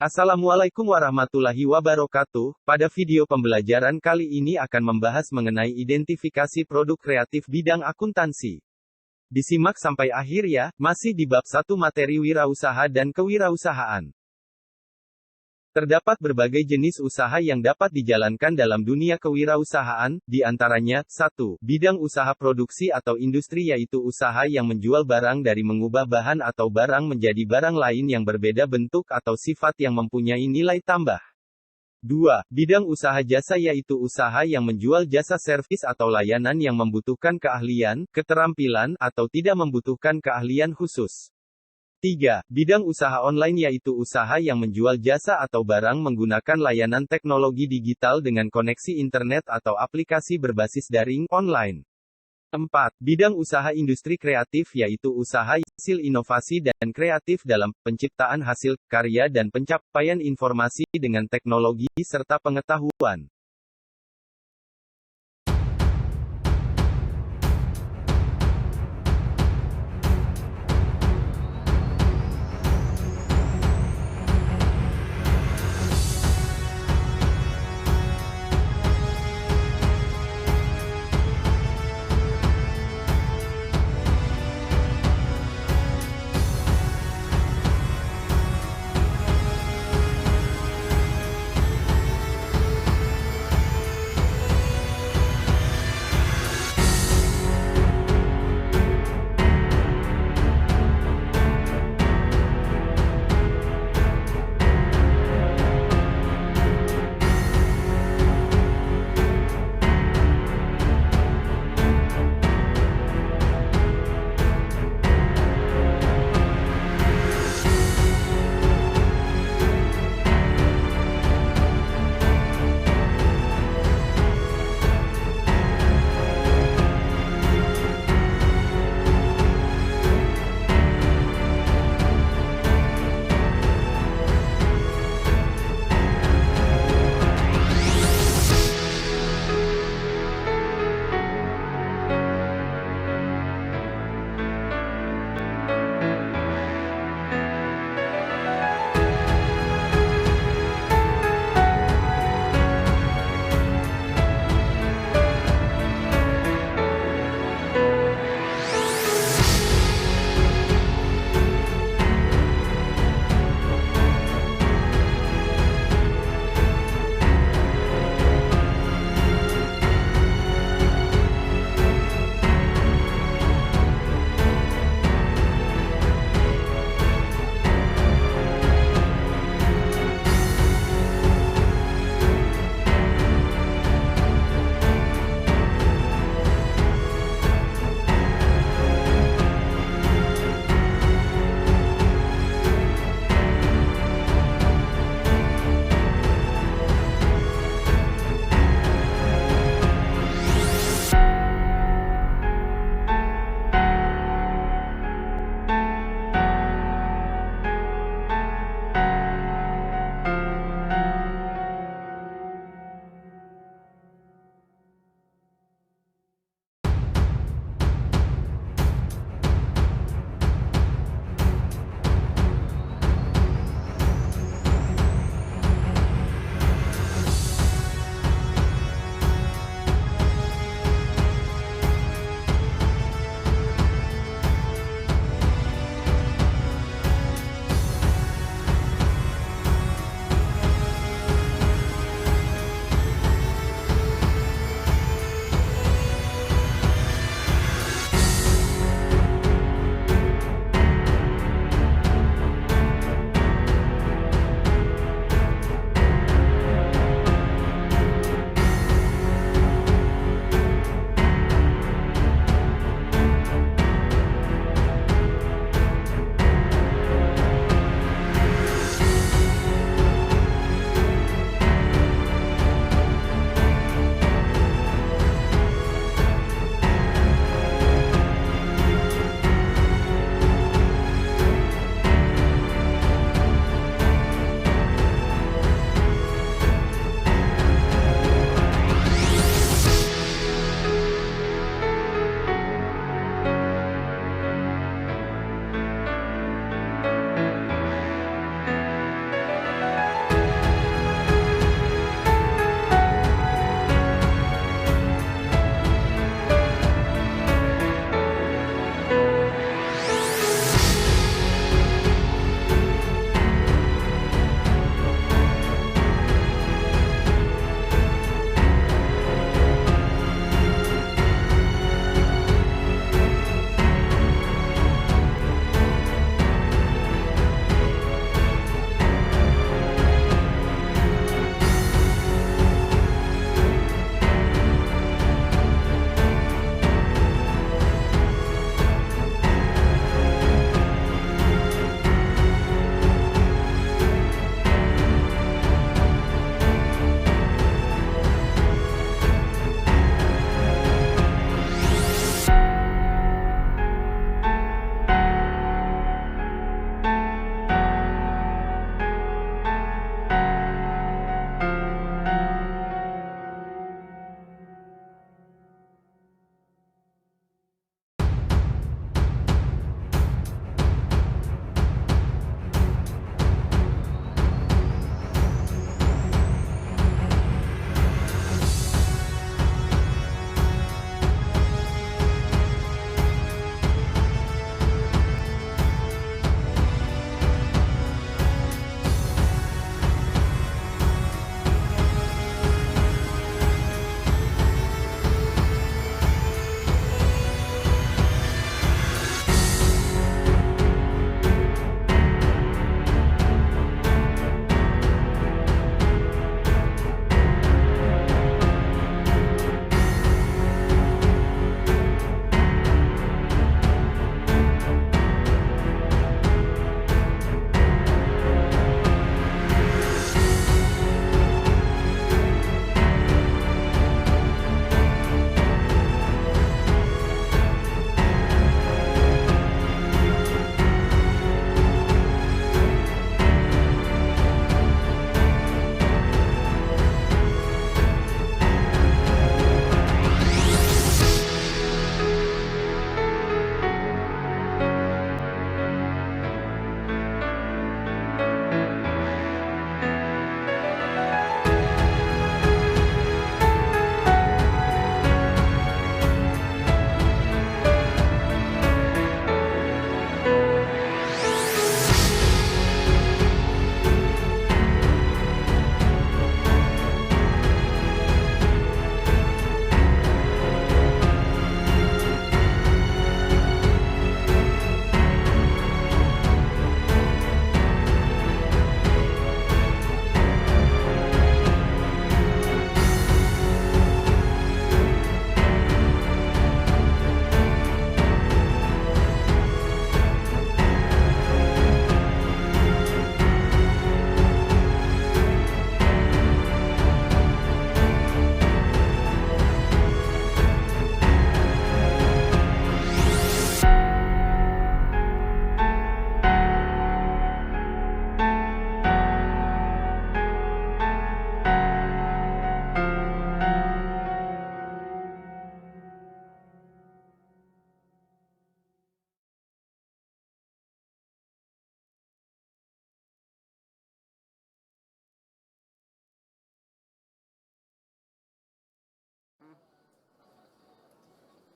Assalamualaikum warahmatullahi wabarakatuh. Pada video pembelajaran kali ini akan membahas mengenai identifikasi produk kreatif bidang akuntansi. Disimak sampai akhir ya, masih di bab 1 materi wirausaha dan kewirausahaan. Terdapat berbagai jenis usaha yang dapat dijalankan dalam dunia kewirausahaan, di antaranya, 1. Bidang usaha produksi atau industri yaitu usaha yang menjual barang dari mengubah bahan atau barang menjadi barang lain yang berbeda bentuk atau sifat yang mempunyai nilai tambah. 2. Bidang usaha jasa yaitu usaha yang menjual jasa servis atau layanan yang membutuhkan keahlian, keterampilan, atau tidak membutuhkan keahlian khusus. 3. Bidang usaha online yaitu usaha yang menjual jasa atau barang menggunakan layanan teknologi digital dengan koneksi internet atau aplikasi berbasis daring online. 4. Bidang usaha industri kreatif yaitu usaha hasil inovasi dan kreatif dalam penciptaan hasil karya dan pencapaian informasi dengan teknologi serta pengetahuan.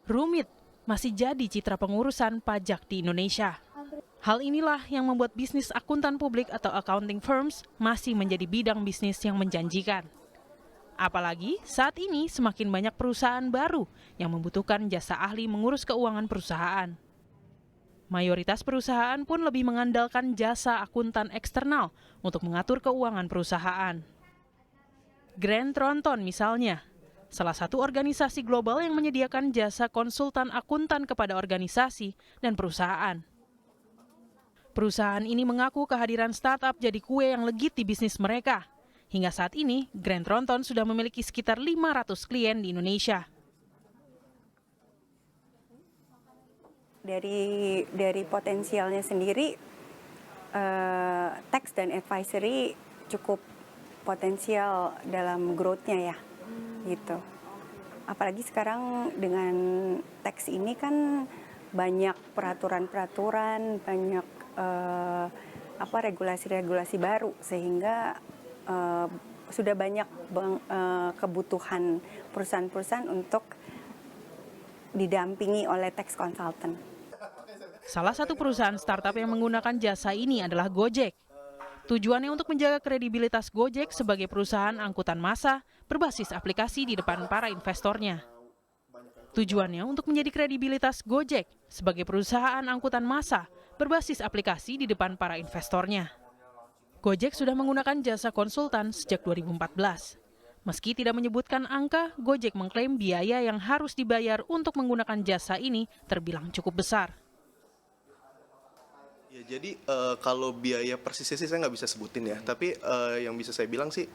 Rumit masih jadi citra pengurusan pajak di Indonesia. Hal inilah yang membuat bisnis akuntan publik atau accounting firms masih menjadi bidang bisnis yang menjanjikan. Apalagi saat ini semakin banyak perusahaan baru yang membutuhkan jasa ahli mengurus keuangan perusahaan. Mayoritas perusahaan pun lebih mengandalkan jasa akuntan eksternal untuk mengatur keuangan perusahaan. Grant Thornton misalnya, salah satu organisasi global yang menyediakan jasa konsultan akuntan kepada organisasi dan perusahaan. Perusahaan ini mengaku kehadiran startup jadi kue yang legit di bisnis mereka. Hingga saat ini, Grant Thornton sudah memiliki sekitar 500 klien di Indonesia. Dari potensialnya sendiri, tax dan advisory cukup potensial dalam growth-nya ya, gitu. Apalagi sekarang dengan tax ini kan banyak peraturan-peraturan, banyak regulasi-regulasi baru, sehingga sudah banyak kebutuhan perusahaan-perusahaan untuk didampingi oleh tax consultant. Salah satu perusahaan startup yang menggunakan jasa ini adalah Gojek. Tujuannya untuk menjaga kredibilitas Gojek sebagai perusahaan angkutan massa berbasis aplikasi di depan para investornya. Tujuannya untuk menjadi kredibilitas Gojek sebagai perusahaan angkutan massa berbasis aplikasi di depan para investornya. Gojek sudah menggunakan jasa konsultan sejak 2014. Meski tidak menyebutkan angka, Gojek mengklaim biaya yang harus dibayar untuk menggunakan jasa ini terbilang cukup besar. Ya, jadi kalau biaya persisnya sih saya nggak bisa sebutin ya, tapi yang bisa saya bilang sih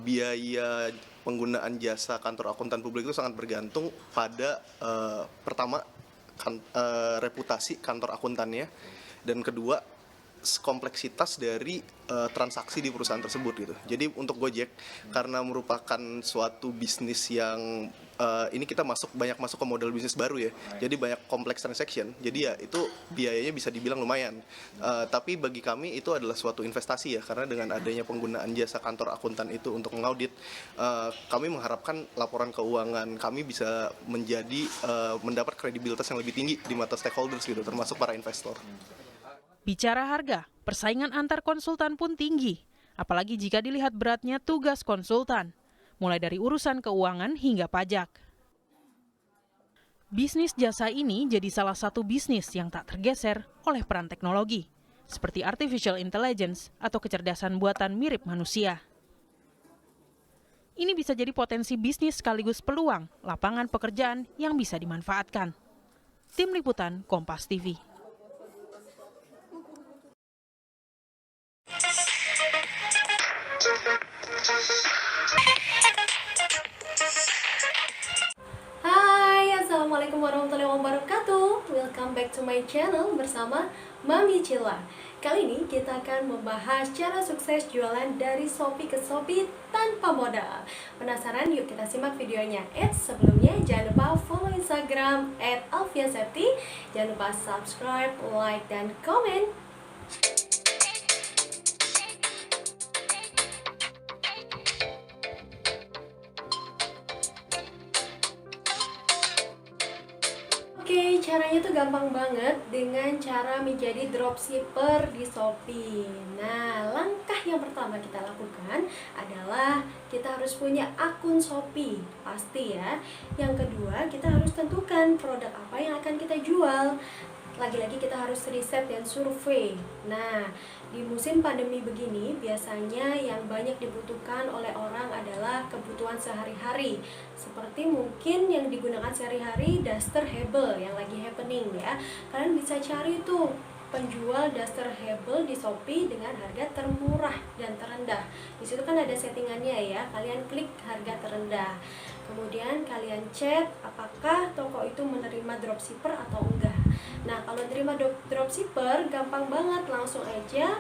biaya penggunaan jasa kantor akuntan publik itu sangat bergantung pada pertama reputasi kantor akuntannya, dan kedua kompleksitas dari transaksi di perusahaan tersebut gitu. Jadi untuk Gojek, karena merupakan suatu bisnis yang ini kita banyak masuk ke model bisnis baru ya. Jadi banyak kompleks transaction. Jadi ya itu biayanya bisa dibilang lumayan. Tapi bagi kami itu adalah suatu investasi ya, karena dengan adanya penggunaan jasa kantor akuntan itu untuk mengaudit, kami mengharapkan laporan keuangan kami bisa mendapat kredibilitas yang lebih tinggi di mata stakeholders gitu, termasuk para investor. Bicara harga, persaingan antar konsultan pun tinggi, apalagi jika dilihat beratnya tugas konsultan, mulai dari urusan keuangan hingga pajak. Bisnis jasa ini jadi salah satu bisnis yang tak tergeser oleh peran teknologi, seperti artificial intelligence atau kecerdasan buatan mirip manusia. Ini bisa jadi potensi bisnis sekaligus peluang lapangan pekerjaan yang bisa dimanfaatkan. Tim Liputan Kompas TV. Hai, Assalamualaikum warahmatullahi wabarakatuh. Welcome back to my channel bersama Mami Cila. Kali ini kita akan membahas cara sukses jualan dari Shopee ke Shopee tanpa modal. Penasaran? Yuk kita simak videonya. Sebelumnya jangan lupa follow Instagram @alfiasepti. Jangan lupa subscribe, like, dan komen. Oke, caranya tuh gampang banget dengan cara menjadi dropshipper di Shopee. Nah, langkah yang pertama kita lakukan adalah kita harus punya akun Shopee, pasti ya. Yang kedua, kita harus tentukan produk apa yang akan kita jual. Lagi-lagi kita harus riset dan survei. Nah, di musim pandemi begini, biasanya yang banyak dibutuhkan oleh orang adalah kebutuhan sehari-hari. Seperti mungkin yang digunakan sehari-hari duster Hebel yang lagi happening ya. Kalian bisa cari tuh penjual duster Hebel di Shopee dengan harga termurah dan terendah. Di situ kan ada settingannya ya. Kalian klik harga terendah. Kemudian kalian chat apakah toko itu menerima dropshipper atau enggak. Nah, kalau terima dropshipper gampang banget, langsung aja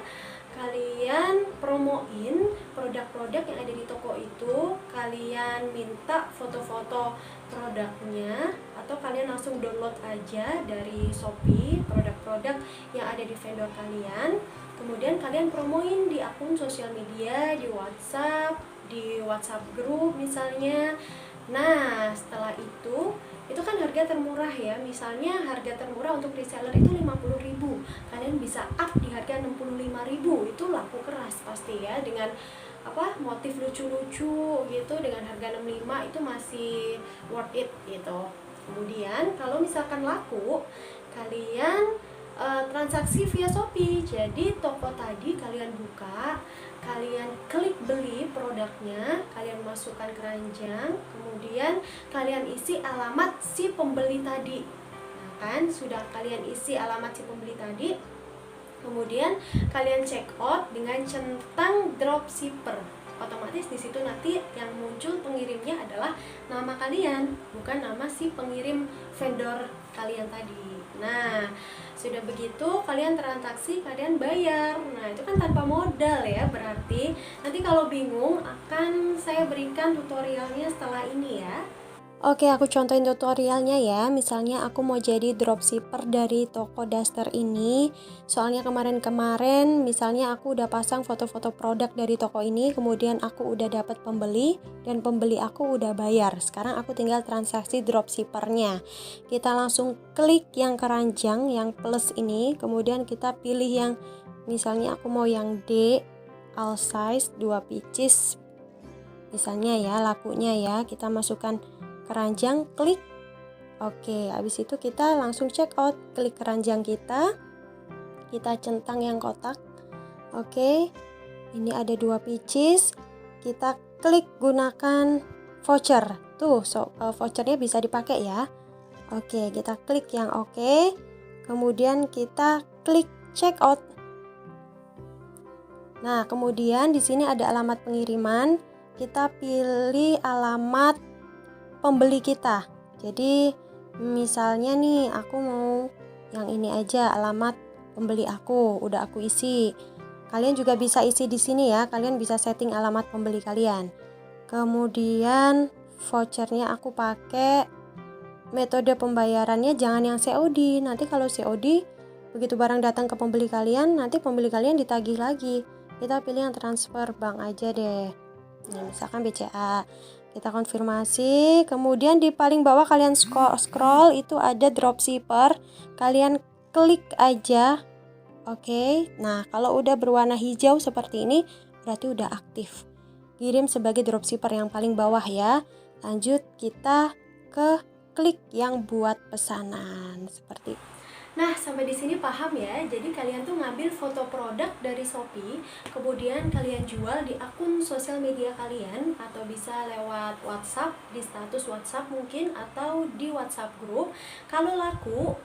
kalian promoin produk-produk yang ada di toko itu. Kalian minta foto-foto produknya atau kalian langsung download aja dari Shopee produk-produk yang ada di vendor kalian. Kemudian kalian promoin di akun sosial media, di WhatsApp grup misalnya. Nah, setelah itu kan harga termurah ya. Misalnya harga termurah untuk reseller itu 50.000. Kalian bisa up di harga 65.000. Itu laku keras pasti ya, dengan motif lucu-lucu gitu, dengan harga 65 itu masih worth it gitu. Kemudian kalau misalkan laku, kalian transaksi via Shopee. Jadi toko tadi kalian buka, kalian klik beli produknya, kalian masukkan keranjang, kemudian kalian isi alamat si pembeli tadi. Nah kan, sudah kalian isi alamat si pembeli tadi, kemudian kalian check out dengan centang dropshipper. Otomatis di situ nanti yang muncul pengirimnya adalah nama kalian, bukan nama si pengirim vendor kalian tadi. Nah, sudah begitu kalian transaksi, kalian bayar. Nah, itu kan tanpa modal ya, berarti nanti kalau bingung akan saya berikan tutorialnya setelah ini ya. Oke, aku contohin tutorialnya ya. Misalnya aku mau jadi dropshipper dari toko daster ini. Soalnya kemarin-kemarin misalnya aku udah pasang foto-foto produk dari toko ini, kemudian aku udah dapat pembeli dan pembeli aku udah bayar. Sekarang aku tinggal transaksi dropshippernya. Kita langsung klik yang keranjang yang plus ini, kemudian kita pilih yang misalnya aku mau yang D all size 2 pieces. Misalnya ya, lakunya ya, kita masukkan keranjang, klik. Oke, habis itu kita langsung check out, klik keranjang kita centang yang kotak. Oke, ini ada 2 pieces, kita klik gunakan voucher. Tuh, vouchernya bisa dipakai ya. Oke, kita klik yang oke, kemudian kita klik check out. Nah, kemudian di sini ada alamat pengiriman, kita pilih alamat pembeli kita. Jadi misalnya nih aku mau yang ini aja, alamat pembeli aku udah aku isi. Kalian juga bisa isi di sini ya, kalian bisa setting alamat pembeli kalian. Kemudian vouchernya aku pakai metode pembayarannya jangan yang COD. Nanti kalau COD, begitu barang datang ke pembeli kalian, nanti pembeli kalian ditagih lagi. Kita pilih yang transfer bank aja deh. Nah, misalkan BCA. Kita konfirmasi, kemudian di paling bawah kalian scroll itu ada dropshipper, kalian klik aja. Oke, nah kalau udah berwarna hijau seperti ini berarti udah aktif. Kirim sebagai dropshipper yang paling bawah ya. Lanjut kita ke klik yang buat pesanan seperti itu. Nah, sampai di sini paham ya. Jadi kalian tuh ngambil foto produk dari Shopee, kemudian kalian jual di akun sosial media kalian, atau bisa lewat WhatsApp, di status WhatsApp mungkin, atau di WhatsApp group. Kalau laku,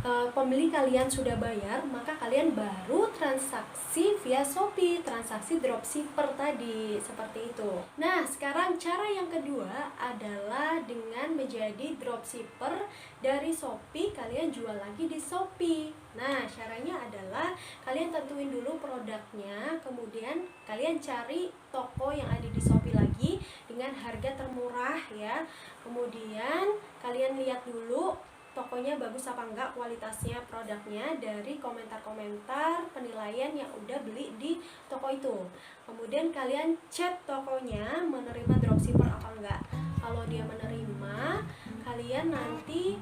pembeli kalian sudah bayar, maka kalian baru transaksi via Shopee, transaksi dropshipper tadi, seperti itu. Nah, sekarang cara yang kedua adalah dengan menjadi dropshipper dari Shopee, kalian jual lagi di Shopee. Nah, caranya adalah kalian tentuin dulu produknya, kemudian kalian cari toko yang ada di Shopee lagi dengan harga termurah ya. Kemudian kalian lihat dulu tokonya bagus apa enggak, kualitasnya, produknya, dari komentar-komentar penilaian yang udah beli di toko itu. Kemudian kalian chat tokonya menerima dropshipper apa enggak. Kalau dia menerima, kalian nanti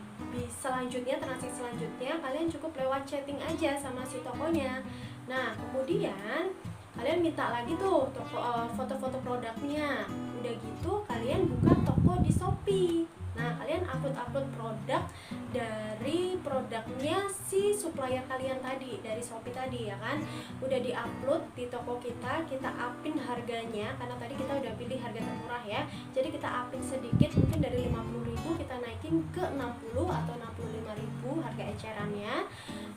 selanjutnya, transaksi selanjutnya kalian cukup lewat chatting aja sama si tokonya. Nah, kemudian kalian minta lagi tuh foto-foto produknya. Udah gitu kalian buka toko di Shopee. Nah, kalian upload produk dari produknya si supplier kalian tadi, dari Shopee tadi ya kan. Udah di-upload di toko kita upin harganya, karena tadi kita udah pilih harga termurah ya. Jadi kita upin sedikit, mungkin dari 50.000 kita naikin ke 60 atau 65.000 harga ecerannya.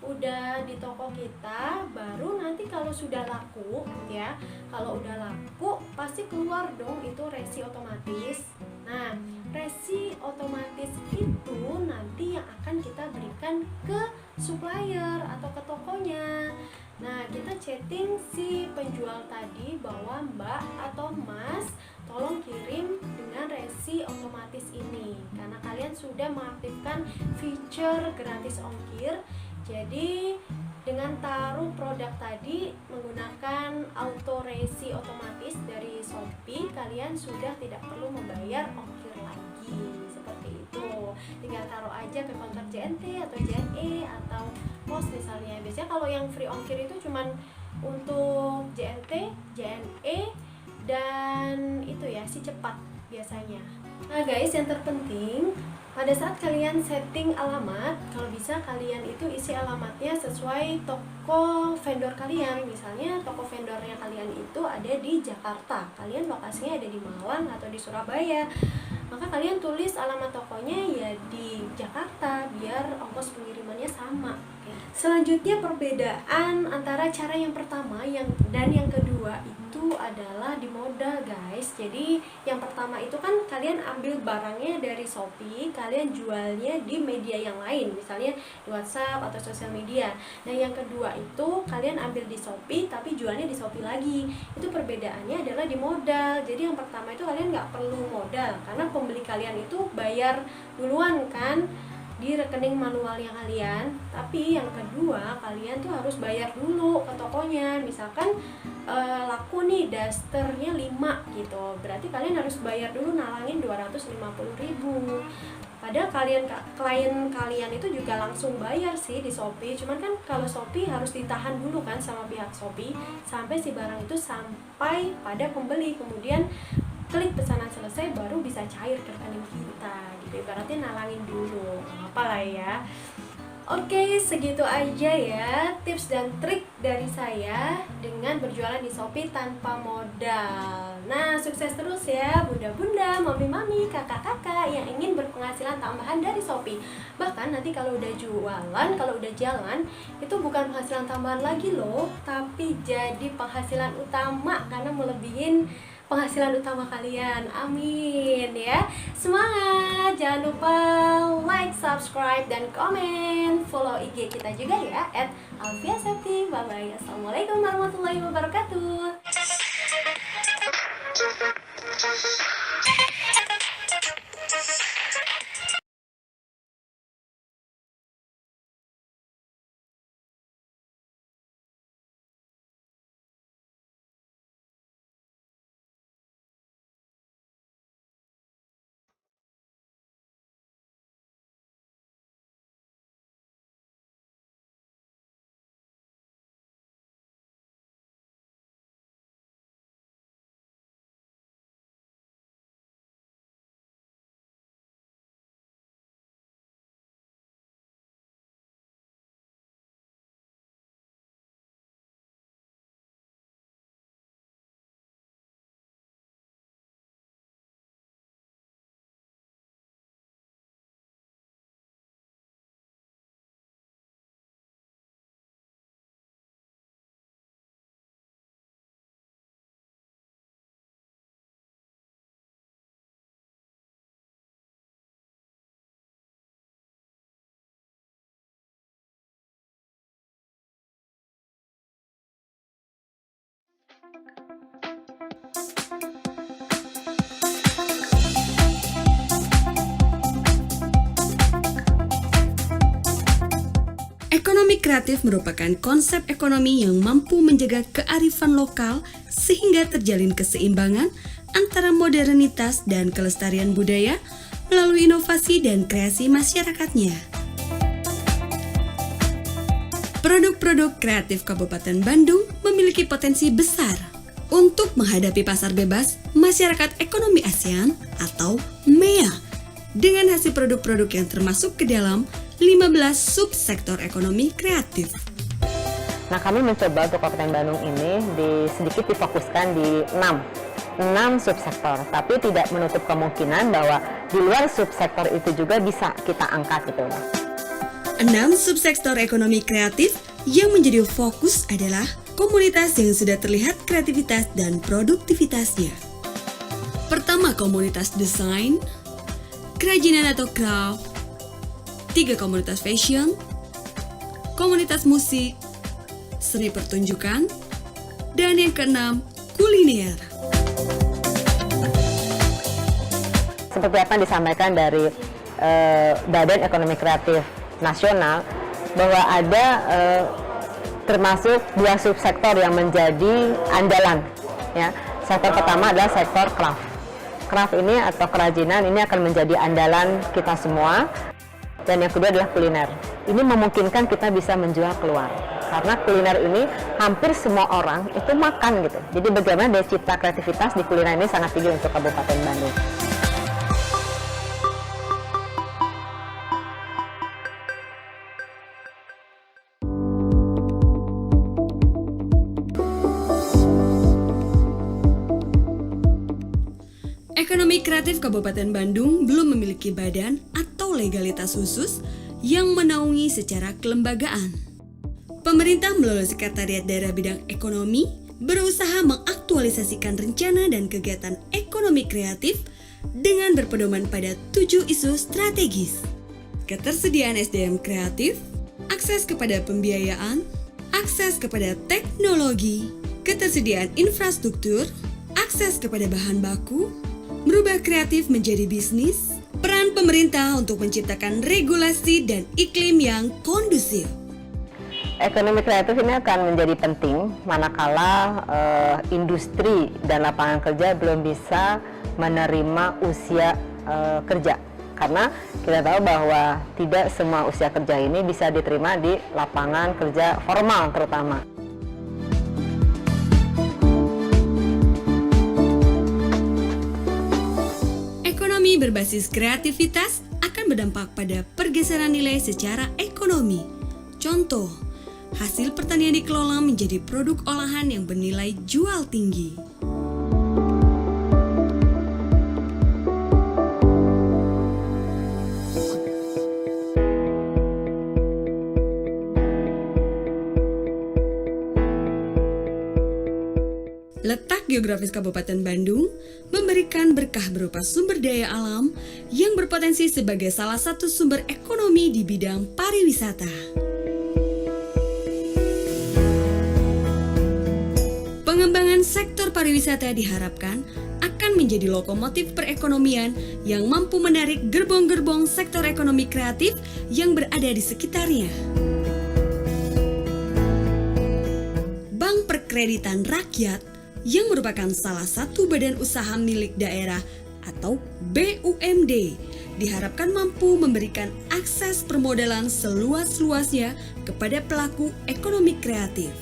Udah di toko kita, baru nanti kalau sudah laku ya, kalau udah laku pasti keluar dong itu resi otomatis. Nah, resi otomatis itu nanti yang akan kita berikan ke supplier atau ke tokonya. Nah, kita chatting si penjual tadi bahwa Mbak atau Mas, tolong kirim dengan resi otomatis ini, karena kalian sudah mengaktifkan feature gratis ongkir. Jadi dengan taruh produk tadi menggunakan auto resi otomatis dari Shopee, kalian sudah tidak perlu membayar ongkir lagi. Seperti itu. Tinggal taruh aja ke counter JNT atau JNE atau POS misalnya. Biasanya kalau yang free ongkir itu cuman untuk JNT, JNE, dan itu ya si cepat biasanya. Nah guys, yang terpenting pada saat kalian setting alamat, kalau bisa kalian itu isi alamatnya sesuai toko vendor kalian. Misalnya toko vendornya kalian itu ada di Jakarta, kalian lokasinya ada di Malang atau di Surabaya, maka kalian tulis alamat tokonya ya di Jakarta biar ongkos pengirimannya sama. Selanjutnya perbedaan antara cara yang pertama dan yang kedua itu adalah di modal guys. Jadi yang pertama itu kan kalian ambil barangnya dari Shopee, kalian jualnya di media yang lain, misalnya di WhatsApp atau sosial media. Nah yang kedua itu kalian ambil di Shopee tapi jualnya di Shopee lagi. Itu perbedaannya adalah di modal. Jadi yang pertama itu kalian nggak perlu modal karena pembeli kalian itu bayar duluan kan di rekening manualnya kalian. Tapi yang kedua kalian tuh harus bayar dulu ke tokonya. Misalkan laku nih dasternya 5 gitu, berarti kalian harus bayar dulu nalangin 250.000. Padahal klien kalian itu juga langsung bayar sih di Shopee. Cuman kan kalau Shopee harus ditahan dulu kan sama pihak Shopee sampai si barang itu sampai pada pembeli. Kemudian klik pesanan selesai baru bisa cair ke rekening kita gitu. Ibaratnya nalangin dulu, apalah ya. Oke, segitu aja ya tips dan trik dari saya dengan berjualan di Shopee tanpa modal. Nah, sukses terus ya bunda-bunda, mami-mami, kakak-kakak yang ingin berpenghasilan tambahan dari Shopee. Bahkan nanti kalau udah jualan, kalau udah jalan, itu bukan penghasilan tambahan lagi loh, tapi jadi penghasilan utama karena melebihin penghasilan utama kalian. Amin ya. Semangat. Jangan lupa like, subscribe, dan komen. Follow IG kita juga ya @alfiasepti. Bye bye. Assalamualaikum warahmatullahi wabarakatuh. Ekonomi kreatif merupakan konsep ekonomi yang mampu menjaga kearifan lokal sehingga terjalin keseimbangan antara modernitas dan kelestarian budaya melalui inovasi dan kreasi masyarakatnya. Produk-produk kreatif Kabupaten Bandung memiliki potensi besar untuk menghadapi pasar bebas masyarakat ekonomi ASEAN atau MEA dengan hasil produk-produk yang termasuk ke dalam 15 subsektor ekonomi kreatif. Nah, kami mencoba untuk Kabupaten Bandung ini sedikit difokuskan di 6 subsektor, tapi tidak menutup kemungkinan bahwa di luar subsektor itu juga bisa kita angkat gitu. 6 subsektor ekonomi kreatif yang menjadi fokus adalah komunitas yang sudah terlihat kreativitas dan produktivitasnya. Pertama, komunitas desain, kerajinan atau craft. 3, komunitas fashion, komunitas musik, seni pertunjukan, dan yang ke-6, kuliner. Seperti apa yang disampaikan dari Badan Ekonomi Kreatif Nasional, bahwa ada termasuk 2 subsektor yang menjadi andalan. Ya, sektor pertama adalah sektor craft. Craft ini atau kerajinan ini akan menjadi andalan kita semua. Dan yang kedua adalah kuliner. Ini memungkinkan kita bisa menjual keluar. Karena kuliner ini hampir semua orang itu makan gitu. Jadi bagaimana daya cipta kreativitas di kuliner ini sangat tinggi untuk Kabupaten Bandung. Ekonomi kreatif Kabupaten Bandung belum memiliki badan atau legalitas khusus yang menaungi secara kelembagaan. Pemerintah melalui Sekretariat Daerah Bidang Ekonomi berusaha mengaktualisasikan rencana dan kegiatan ekonomi kreatif dengan berpedoman pada 7 isu strategis. Ketersediaan SDM kreatif, akses kepada pembiayaan, akses kepada teknologi, ketersediaan infrastruktur, akses kepada bahan baku, merubah kreatif menjadi bisnis, peran pemerintah untuk menciptakan regulasi dan iklim yang kondusif. Ekonomi kreatif ini akan menjadi penting manakala industri dan lapangan kerja belum bisa menerima usia kerja. Karena kita tahu bahwa tidak semua usia kerja ini bisa diterima di lapangan kerja formal terutama. Ekonomi berbasis kreativitas akan berdampak pada pergeseran nilai secara ekonomi. Contoh, hasil pertanian dikelola menjadi produk olahan yang bernilai jual tinggi. Letak geografis Kabupaten Bandung memberikan berkah berupa sumber daya alam yang berpotensi sebagai salah satu sumber ekonomi di bidang pariwisata. Pengembangan sektor pariwisata diharapkan akan menjadi lokomotif perekonomian yang mampu menarik gerbong-gerbong sektor ekonomi kreatif yang berada di sekitarnya. Bank Perkreditan Rakyat yang merupakan salah satu badan usaha milik daerah atau BUMD diharapkan mampu memberikan akses permodalan seluas-luasnya kepada pelaku ekonomi kreatif.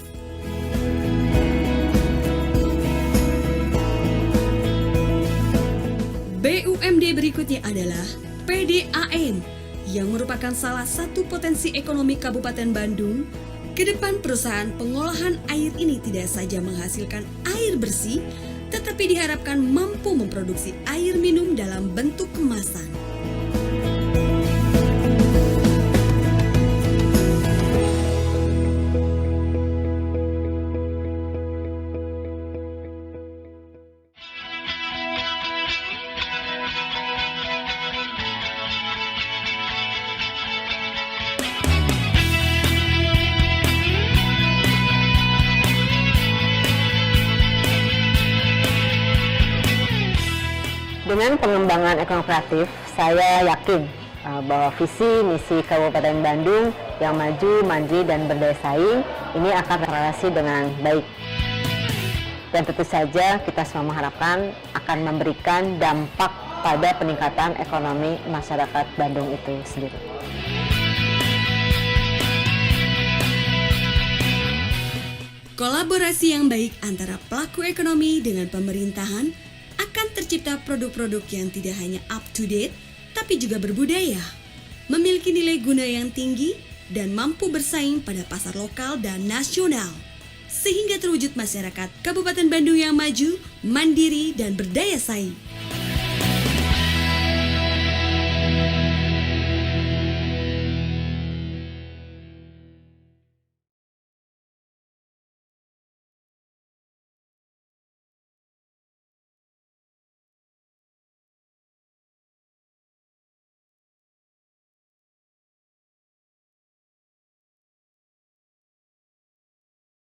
BUMD berikutnya adalah PDAM yang merupakan salah satu potensi ekonomi Kabupaten Bandung. Kedepan perusahaan pengolahan air ini tidak saja menghasilkan air bersih, tetapi diharapkan mampu memproduksi air minum dalam bentuk kemasan. Dengan pengembangan ekonomi kreatif, saya yakin bahwa visi misi Kabupaten Bandung yang maju, mandiri, dan berdaya saing ini akan terrealisasi dengan baik. Dan tentu saja kita semua mengharapkan akan memberikan dampak pada peningkatan ekonomi masyarakat Bandung itu sendiri. Kolaborasi yang baik antara pelaku ekonomi dengan pemerintahan akan tercipta produk-produk yang tidak hanya up to date, tapi juga berbudaya, memiliki nilai guna yang tinggi, dan mampu bersaing pada pasar lokal dan nasional, sehingga terwujud masyarakat Kabupaten Bandung yang maju, mandiri, dan berdaya saing.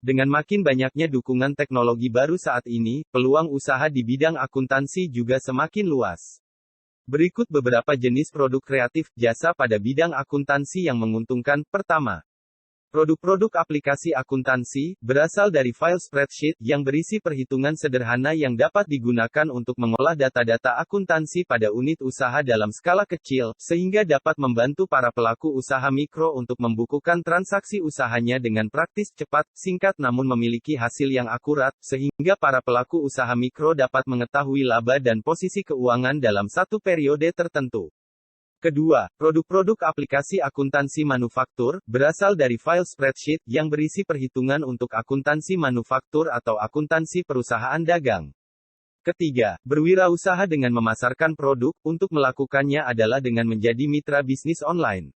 Dengan makin banyaknya dukungan teknologi baru saat ini, peluang usaha di bidang akuntansi juga semakin luas. Berikut beberapa jenis produk kreatif jasa pada bidang akuntansi yang menguntungkan. Pertama, Produk-produk aplikasi akuntansi berasal dari file spreadsheet yang berisi perhitungan sederhana yang dapat digunakan untuk mengolah data-data akuntansi pada unit usaha dalam skala kecil, sehingga dapat membantu para pelaku usaha mikro untuk membukukan transaksi usahanya dengan praktis, cepat, singkat namun memiliki hasil yang akurat, sehingga para pelaku usaha mikro dapat mengetahui laba dan posisi keuangan dalam satu periode tertentu. Kedua, produk-produk aplikasi akuntansi manufaktur berasal dari file spreadsheet yang berisi perhitungan untuk akuntansi manufaktur atau akuntansi perusahaan dagang. Ketiga, berwirausaha dengan memasarkan produk. Untuk melakukannya adalah dengan menjadi mitra bisnis online.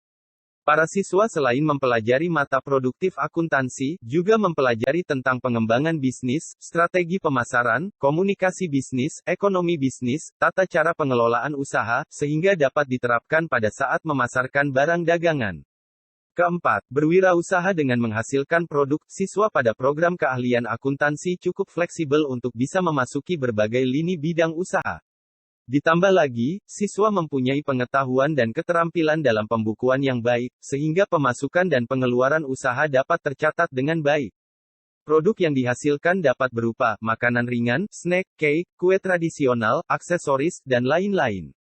Para siswa selain mempelajari mata produktif akuntansi, juga mempelajari tentang pengembangan bisnis, strategi pemasaran, komunikasi bisnis, ekonomi bisnis, tata cara pengelolaan usaha, sehingga dapat diterapkan pada saat memasarkan barang dagangan. Keempat, berwirausaha dengan menghasilkan produk. Siswa pada program keahlian akuntansi cukup fleksibel untuk bisa memasuki berbagai lini bidang usaha. Ditambah lagi, siswa mempunyai pengetahuan dan keterampilan dalam pembukuan yang baik, sehingga pemasukan dan pengeluaran usaha dapat tercatat dengan baik. Produk yang dihasilkan dapat berupa makanan ringan, snack, cake, kue tradisional, aksesoris, dan lain-lain.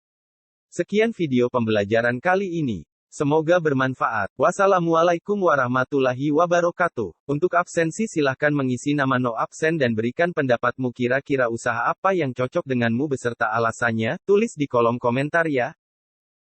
Sekian video pembelajaran kali ini. Semoga bermanfaat. Wassalamualaikum warahmatullahi wabarakatuh. Untuk absensi silahkan mengisi nama no absen dan berikan pendapatmu kira-kira usaha apa yang cocok denganmu beserta alasannya, tulis di kolom komentar ya.